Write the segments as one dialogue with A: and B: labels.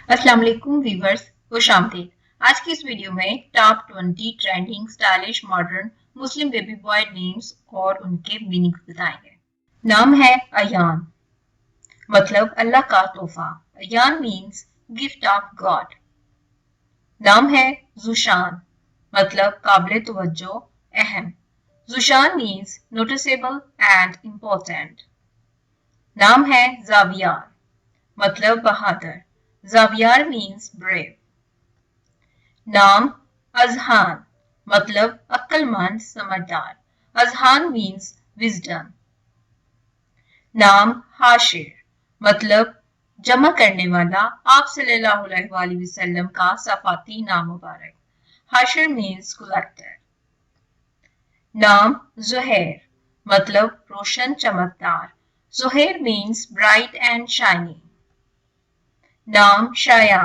A: अस्सलाम वालेकुम व्यूवर्स, खुश आमदीद। आज की इस वीडियो में टॉप 20 ट्रेंडिंग स्टाइलिश मॉडर्न मुस्लिम बेबी बॉय नेम्स और उनके मीनिंग्स बताएंगे। नाम है अयान, मतलब अल्लाह का तोहफा। Ayaan means gift of God. नाम है जुशान, मतलब काबिल तवज्जो, अहम। Zushan means noticeable and important. नाम है जावियार, मतलब बहादुर। Zaviyar means brave. नाम अजहान, मतलब अक्लमंद समझदार। Azhan means wisdom. नाम हाशिर, मतलब जमा करने वाला। आप सल्लल्लाहु अलैहि वसल्लम का सफाती नाम मुबारक। Hashir means collector. नाम जुहैर, मतलब रोशन चमकदार। Zuhair means bright and shiny. नाम शाया,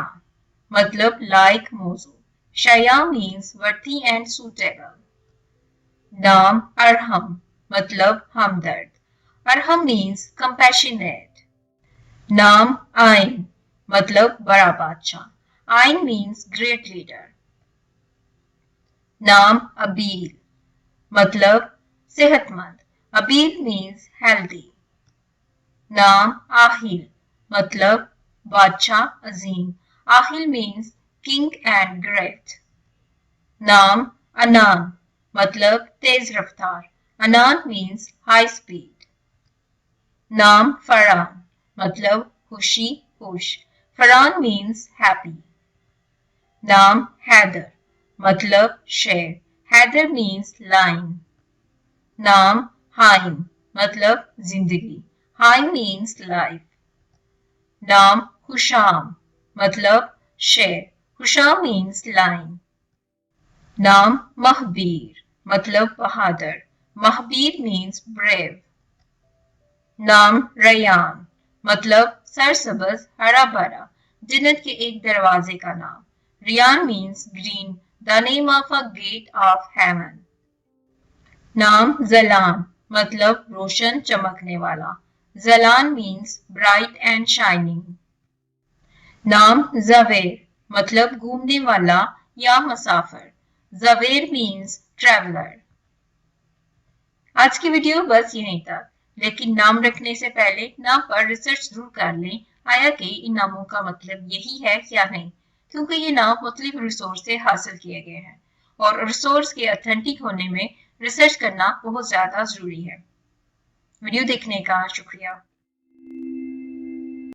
A: मतलब लाइक मौजू। शाया मीन्स वर्दी एंड सूटेबल। नाम अरहम, मतलब हमदर्द। Arham means compassionate. नाम आइन, मतलब बड़ा बादशाह। आइन मीन्स ग्रेट लीडर। नाम अबील, मतलब सेहतमंद। Abeel means healthy. नाम आहिल, मतलब बादशाह अजीम। Aahil means king and great. नाम अनान, मतलब तेज रफ्तार। Anaan means high speed. नाम फरहान, मतलब खुशी खुश। Farhan means happy. नाम हैदर, मतलब शेर। Haider means lion. नाम हाइम, मतलब जिंदगी। Haim means life. नाम खुशाम, मतलब शेर। Khusham means lion. नाम महबीर, मतलब बहादुर। Mahbir means brave. नाम रयान, मतलब सरसब्ज हरा भरा। जन्नत के एक दरवाजे का नाम। Rayyan means green, the name of a gate of heaven. नाम जलान, मतलब रोशन चमकने वाला। Jalan means bright and shining. नाम जवेर, मतलब घूमने वाला या मुसाफिर। Javer means traveller. आज की वीडियो बस यहीं तक, लेकिन नाम रखने से पहले नाम पर रिसर्च जरूर कर लें आया कि इन नामों का मतलब यही है या नहीं, क्योंकि ये नाम मुख्तलिफ रिसोर्स से हासिल किए गए हैं और रिसोर्स के ऑथेंटिक होने में रिसर्च करना बहुत ज्यादा जरूरी है। वीडियो देखने का शुक्रिया।